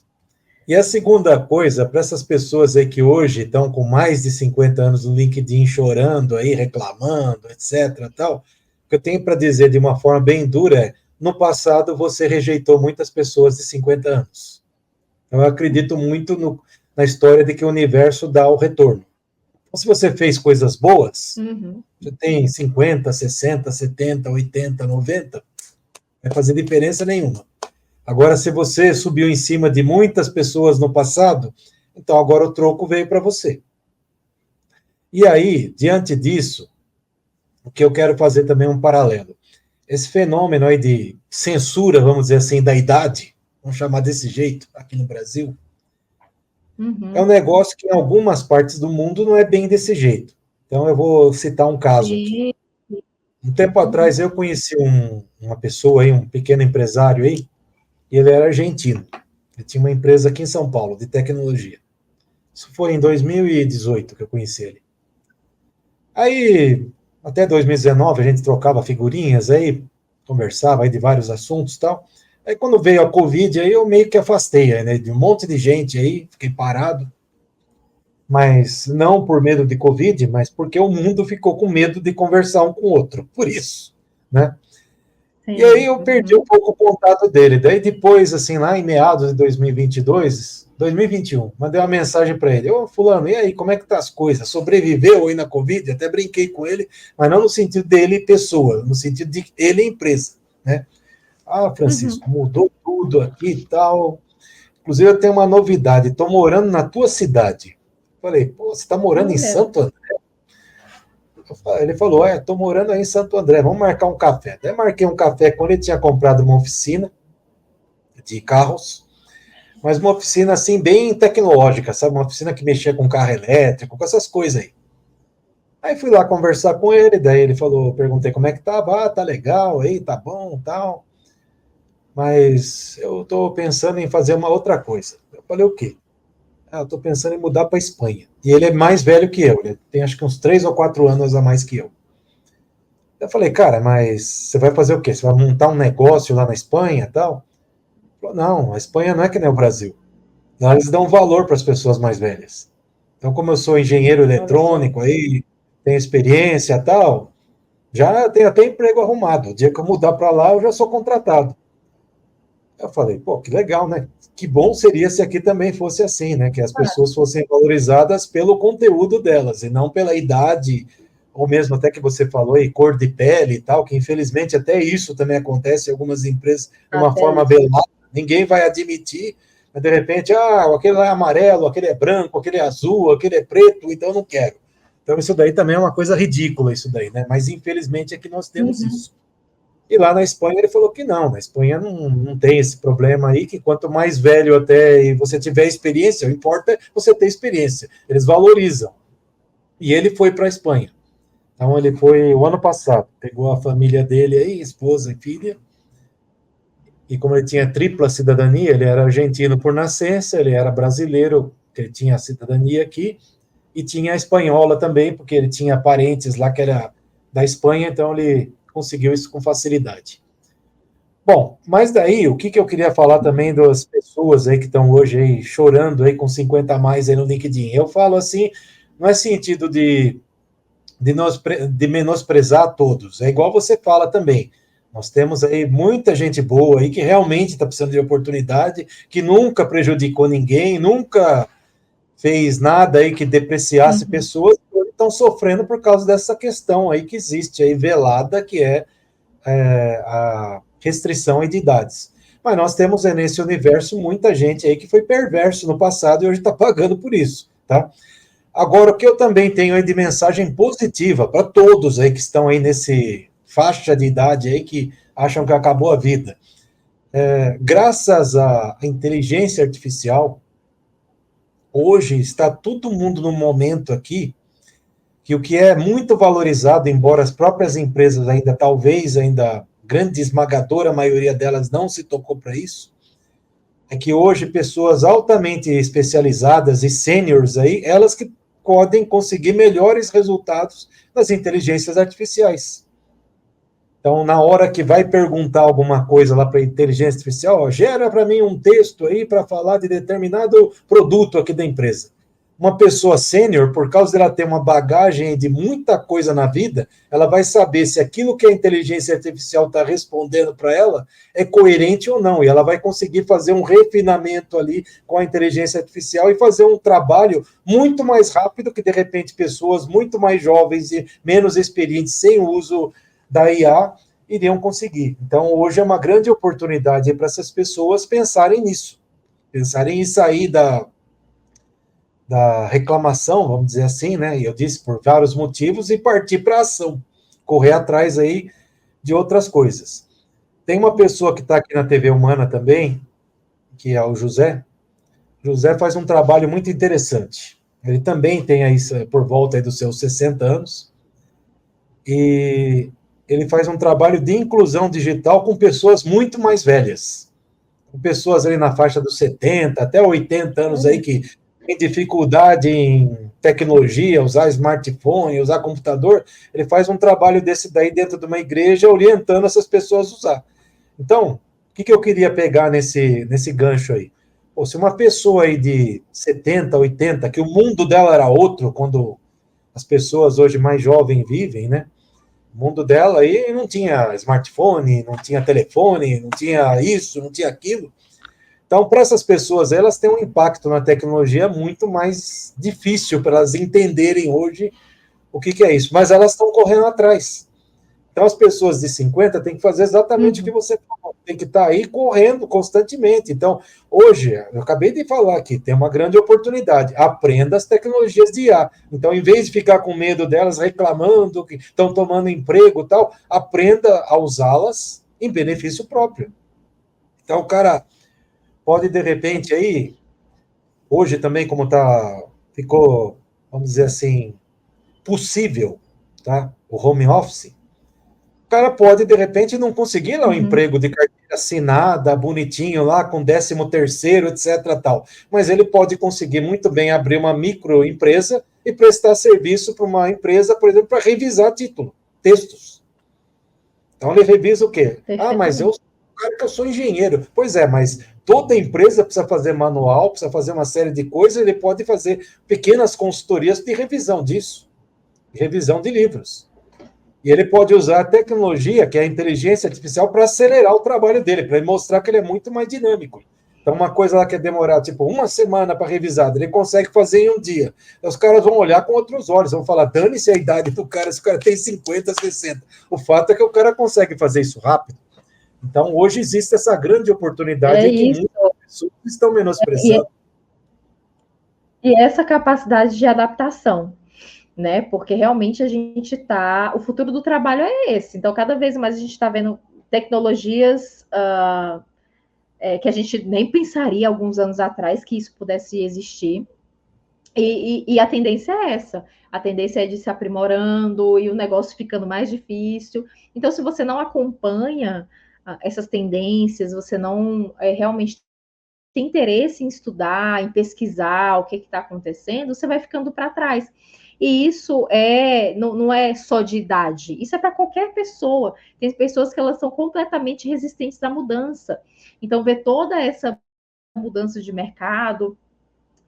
E a segunda coisa, para essas pessoas aí que hoje estão com mais de 50 anos no LinkedIn chorando aí, reclamando, etc, tal, o que eu tenho para dizer de uma forma bem dura é, no passado você rejeitou muitas pessoas de 50 anos. Então, eu acredito muito na história de que o universo dá o retorno. Então, se você fez coisas boas, você tem 50, 60, 70, 80, 90, não vai fazer diferença nenhuma. Agora, se você subiu em cima de muitas pessoas no passado, então agora o troco veio para você. E aí, diante disso, o que eu quero fazer também é um paralelo. Esse fenômeno aí de censura, vamos dizer assim, da idade, vamos chamar desse jeito, aqui no Brasil, é um negócio que em algumas partes do mundo não é bem desse jeito. Então, eu vou citar um caso aqui. Um tempo atrás eu conheci uma pessoa aí, um pequeno empresário aí, e ele era argentino. Ele tinha uma empresa aqui em São Paulo, de tecnologia. Isso foi em 2018 que eu conheci ele. Aí, até 2019, a gente trocava figurinhas aí, conversava aí de vários assuntos e tal. Aí, quando veio a Covid, aí eu meio que afastei, né, de um monte de gente aí, fiquei parado. Mas não por medo de Covid, mas porque o mundo ficou com medo de conversar um com o outro, por isso, né? E aí Sim. eu perdi um pouco o contato dele. Daí depois, assim, lá em meados de 2022, 2021, mandei uma mensagem para ele. Ô, fulano, e aí, como é que tá as coisas? Sobreviveu aí na Covid? Até brinquei com ele, mas não no sentido dele pessoa, no sentido de ele empresa, né? Ah, Francisco, mudou tudo aqui e tal. Inclusive, eu tenho uma novidade. Estou morando na tua cidade. Falei, pô, você está morando em Olha, Santo André? Ele falou, estou morando aí em Santo André, vamos marcar um café. Daí marquei um café quando ele tinha comprado uma oficina de carros, mas uma oficina assim bem tecnológica, sabe? Uma oficina que mexia com carro elétrico, com essas coisas aí. Aí fui lá conversar com ele, daí ele falou, perguntei como é que tava, tá legal aí, tá bom, tal, mas eu tô pensando em fazer uma outra coisa. Eu falei, o quê? Eu tô pensando em mudar para Espanha. E ele é mais velho que eu, ele tem acho que uns 3 ou 4 anos a mais que eu. Eu falei, cara, mas você vai fazer o quê? Você vai montar um negócio lá na Espanha e tal? Ele falou, não, a Espanha não é que nem o Brasil. Lá eles dão valor para as pessoas mais velhas. Então, como eu sou engenheiro olha só. eletrônico aí, tenho experiência e tal, já tenho até emprego arrumado. O dia que eu mudar para lá, eu já sou contratado. Eu falei, pô, que legal, né? Que bom seria se aqui também fosse assim, né? Que as pessoas fossem valorizadas pelo conteúdo delas e não pela idade, ou mesmo até que você falou aí, cor de pele e tal, que infelizmente até isso também acontece em algumas empresas de uma Até forma isso. velada. Ninguém vai admitir, mas de repente, aquele é amarelo, aquele é branco, aquele é azul, aquele é preto, então eu não quero. Então isso daí também é uma coisa ridícula, isso daí, né? Mas infelizmente é que nós temos Uhum. isso. E lá na Espanha ele falou que não, na Espanha não tem esse problema aí, que quanto mais velho até e você tiver experiência, o importa é você ter experiência, eles valorizam. E ele foi para a Espanha. Então ele foi o ano passado, pegou a família dele aí, esposa e filha, e como ele tinha tripla cidadania, ele era argentino por nascença, ele era brasileiro, que ele tinha a cidadania aqui, e tinha a espanhola também, porque ele tinha parentes lá que era da Espanha, então ele conseguiu isso com facilidade. Bom, mas daí, o que, que eu queria falar também das pessoas aí que estão hoje aí chorando aí com 50 a mais aí no LinkedIn. Eu falo assim, não é sentido de menosprezar todos. É igual você fala também. Nós temos aí muita gente boa aí que realmente está precisando de oportunidade, que nunca prejudicou ninguém, nunca fez nada aí que depreciasse Uhum. pessoas, que estão sofrendo por causa dessa questão aí que existe aí velada, que é a restrição de idades. Mas nós temos nesse universo muita gente aí que foi perverso no passado e hoje está pagando por isso, tá? Agora, o que eu também tenho aí de mensagem positiva para todos aí que estão aí nesse faixa de idade aí que acham que acabou a vida. Graças à inteligência artificial, hoje está todo mundo no momento aqui que o que é muito valorizado, embora as próprias empresas ainda, talvez ainda grande esmagadora maioria delas não se tocou para isso, é que hoje pessoas altamente especializadas e sêniores aí, elas que podem conseguir melhores resultados das inteligências artificiais. Então, na hora que vai perguntar alguma coisa lá para a inteligência artificial, ó, gera para mim um texto aí para falar de determinado produto aqui da empresa. Uma pessoa sênior, por causa dela ter uma bagagem de muita coisa na vida, ela vai saber se aquilo que a inteligência artificial está respondendo para ela é coerente ou não. E ela vai conseguir fazer um refinamento ali com a inteligência artificial e fazer um trabalho muito mais rápido que, de repente, pessoas muito mais jovens e menos experientes, sem o uso da IA, iriam conseguir. Então, hoje é uma grande oportunidade para essas pessoas pensarem nisso, pensarem em sair da reclamação, vamos dizer assim, né? E eu disse por vários motivos, e partir para a ação, correr atrás aí de outras coisas. Tem uma pessoa que está aqui na TV Humana também, que é o José. José faz um trabalho muito interessante. Ele também tem aí por volta aí dos seus 60 anos, e ele faz um trabalho de inclusão digital com pessoas muito mais velhas, com pessoas ali na faixa dos 70 até 80 anos aí que tem dificuldade em tecnologia, usar smartphone, usar computador. Ele faz um trabalho desse daí dentro de uma igreja, orientando essas pessoas a usar. Então, o que eu queria pegar nesse gancho aí? Pô, se uma pessoa aí de 70, 80, que o mundo dela era outro, quando as pessoas hoje mais jovens vivem, né? O mundo dela aí não tinha smartphone, não tinha telefone, não tinha isso, não tinha aquilo. Então, para essas pessoas, elas têm um impacto na tecnologia muito mais difícil para elas entenderem hoje o que é isso. Mas elas estão correndo atrás. Então, as pessoas de 50 têm que fazer exatamente o que você falou. Tem que estar aí correndo constantemente. Então, hoje, eu acabei de falar aqui, tem uma grande oportunidade. Aprenda as tecnologias de IA. Então, em vez de ficar com medo delas, reclamando que estão tomando emprego e tal, aprenda a usá-las em benefício próprio. Então, o cara pode, de repente, aí, hoje também, como ficou, vamos dizer assim, possível, tá? O home office, o cara pode, de repente, não conseguir lá um emprego de carteira assinada, bonitinho lá, com 13º, etc. tal. Mas ele pode conseguir muito bem abrir uma microempresa e prestar serviço para uma empresa, por exemplo, para revisar título, textos. Então ele revisa o quê? Ah, mas eu sou engenheiro. Pois é, mas toda empresa precisa fazer manual, precisa fazer uma série de coisas, ele pode fazer pequenas consultorias de revisão disso, de revisão de livros. E ele pode usar a tecnologia, que é a inteligência artificial, para acelerar o trabalho dele, para ele mostrar que ele é muito mais dinâmico. Então, uma coisa lá que é demorar, tipo, uma semana para revisar, ele consegue fazer em um dia. Então, os caras vão olhar com outros olhos, vão falar, dane-se a idade do cara, se o cara tem 50, 60. O fato é que o cara consegue fazer isso rápido. Então, hoje existe essa grande oportunidade que muitas pessoas estão menosprezando. E essa capacidade de adaptação, né? Porque realmente a gente está. O futuro do trabalho é esse. Então, cada vez mais a gente está vendo tecnologias que a gente nem pensaria alguns anos atrás que isso pudesse existir. E a tendência é essa. A tendência é de se aprimorando e o negócio ficando mais difícil. Então, se você não acompanha essas tendências, você não realmente tem interesse em estudar, em pesquisar o que está acontecendo, você vai ficando para trás. E isso não é só de idade, isso é para qualquer pessoa. Tem pessoas que elas são completamente resistentes à mudança. Então, ver toda essa mudança de mercado,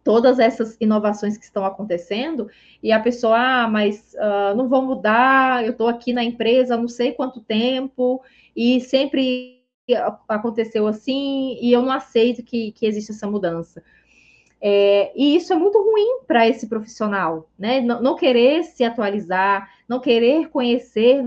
todas essas inovações que estão acontecendo, e a pessoa, mas não vou mudar, eu estou aqui na empresa há não sei quanto tempo, e sempre aconteceu assim, e eu não aceito que existe essa mudança. E isso é muito ruim para esse profissional, né? Não querer se atualizar, não querer conhecer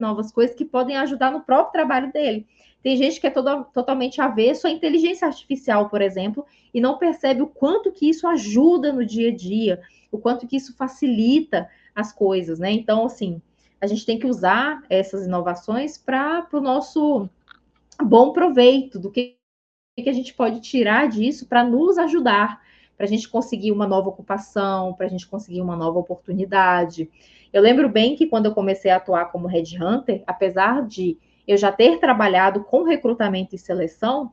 novas coisas que podem ajudar no próprio trabalho dele. Tem gente que é totalmente avesso à inteligência artificial, por exemplo, e não percebe o quanto que isso ajuda no dia a dia, o quanto que isso facilita as coisas, né? Então, assim, a gente tem que usar essas inovações para o nosso bom proveito, do que a gente pode tirar disso para nos ajudar, para a gente conseguir uma nova ocupação, para a gente conseguir uma nova oportunidade. Eu lembro bem que quando eu comecei a atuar como headhunter, apesar de eu já ter trabalhado com recrutamento e seleção,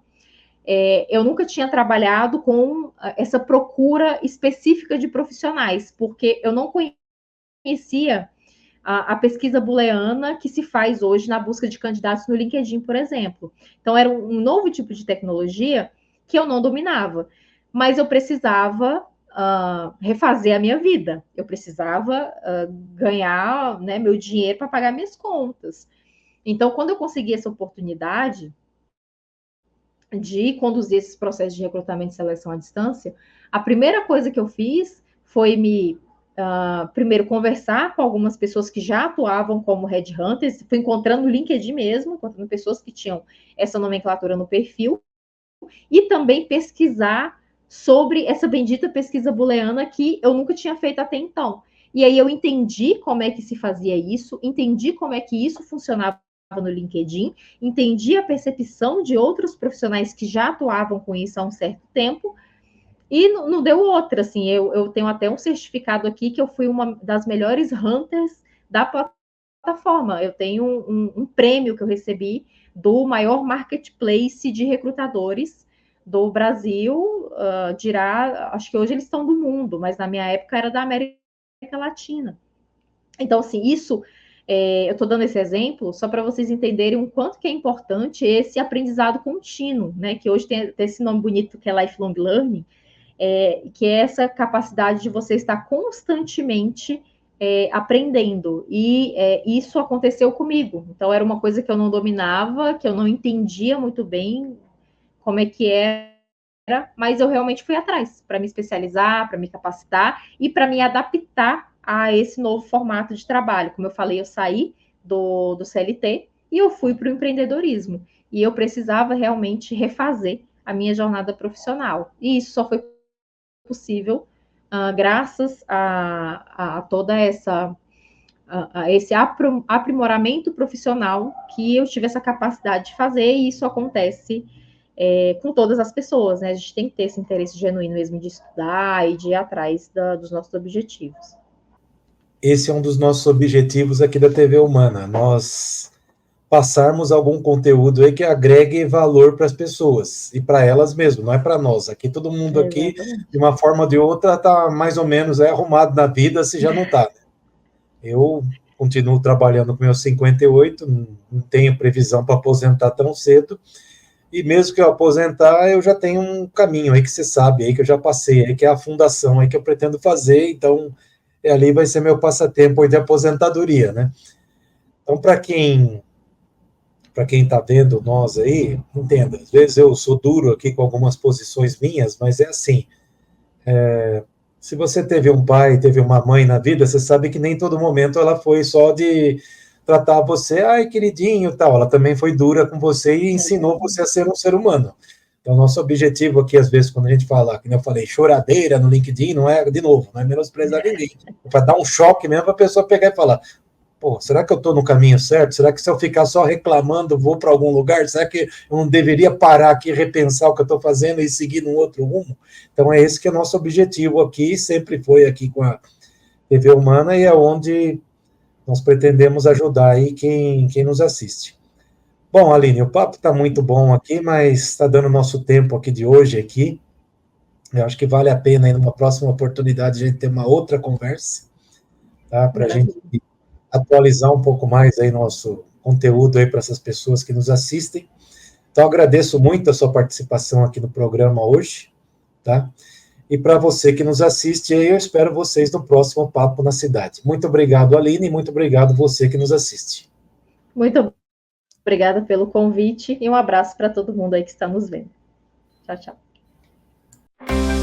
eu nunca tinha trabalhado com essa procura específica de profissionais, porque eu não conhecia a pesquisa booleana que se faz hoje na busca de candidatos no LinkedIn, por exemplo. Então, era um novo tipo de tecnologia que eu não dominava, mas eu precisava refazer a minha vida, eu precisava ganhar, né, meu dinheiro para pagar minhas contas. Então, quando eu consegui essa oportunidade de conduzir esses processos de recrutamento e seleção à distância, a primeira coisa que eu fiz foi primeiro conversar com algumas pessoas que já atuavam como headhunters, fui encontrando no LinkedIn mesmo, encontrando pessoas que tinham essa nomenclatura no perfil, e também pesquisar sobre essa bendita pesquisa booleana que eu nunca tinha feito até então. E aí eu entendi como é que se fazia isso, entendi como é que isso funcionava no LinkedIn, entendi a percepção de outros profissionais que já atuavam com isso há um certo tempo, e não deu outra, assim, eu tenho até um certificado aqui que eu fui uma das melhores hunters da plataforma. Eu tenho um prêmio que eu recebi do maior marketplace de recrutadores do Brasil, acho que hoje eles estão do mundo, mas na minha época era da América Latina. Então, assim, isso, eu estou dando esse exemplo só para vocês entenderem o quanto que é importante esse aprendizado contínuo, né? Que hoje tem esse nome bonito que é lifelong learning, que é essa capacidade de você estar constantemente aprendendo. E isso aconteceu comigo. Então, era uma coisa que eu não dominava, que eu não entendia muito bem como é que era, mas eu realmente fui atrás para me especializar, para me capacitar e para me adaptar a esse novo formato de trabalho. Como eu falei, eu saí do CLT e eu fui para o empreendedorismo. E eu precisava realmente refazer a minha jornada profissional. E isso só foi possível graças a toda esse aprimoramento profissional que eu tive essa capacidade de fazer, e isso acontece com todas as pessoas, né? A gente tem que ter esse interesse genuíno mesmo de estudar e de ir atrás dos nossos objetivos. Esse é um dos nossos objetivos aqui da TV Humana, nós passarmos algum conteúdo aí que agregue valor para as pessoas e para elas mesmo, não é para nós. Aqui todo mundo aqui, de uma forma ou de outra, está mais ou menos arrumado na vida, se já não está. Né? Eu continuo trabalhando com meus 58, não tenho previsão para aposentar tão cedo, e mesmo que eu aposentar, eu já tenho um caminho aí que você sabe, aí que eu já passei, aí que é a fundação aí que eu pretendo fazer, então ali vai ser meu passatempo aí de aposentadoria, né? Então, para quem está vendo nós aí, entenda, às vezes eu sou duro aqui com algumas posições minhas, mas é assim, se você teve um pai, teve uma mãe na vida, você sabe que nem todo momento ela foi só de tratar você, ai, queridinho, tal, ela também foi dura com você e ensinou você a ser um ser humano. Então, nosso objetivo aqui, às vezes, quando a gente fala, como eu falei, choradeira no LinkedIn, não é, de novo, não é menosprezar ninguém, é para dar um choque mesmo para a pessoa pegar e falar, pô, será que eu estou no caminho certo? Será que se eu ficar só reclamando, vou para algum lugar? Será que eu não deveria parar aqui, repensar o que eu estou fazendo e seguir num outro rumo? Então, é esse que é nosso objetivo aqui, sempre foi aqui com a TV Humana, e é onde nós pretendemos ajudar aí quem nos assiste. Bom, Aline, o papo está muito bom aqui, mas está dando nosso tempo aqui de hoje aqui. Eu acho que vale a pena aí numa próxima oportunidade a gente ter uma outra conversa, tá? Para a gente atualizar um pouco mais aí nosso conteúdo aí para essas pessoas que nos assistem. Então, agradeço muito a sua participação aqui no programa hoje, tá? E para você que nos assiste, eu espero vocês no próximo Papo na Cidade. Muito obrigado, Aline, e muito obrigado você que nos assiste. Muito obrigada pelo convite e um abraço para todo mundo aí que está nos vendo. Tchau, tchau.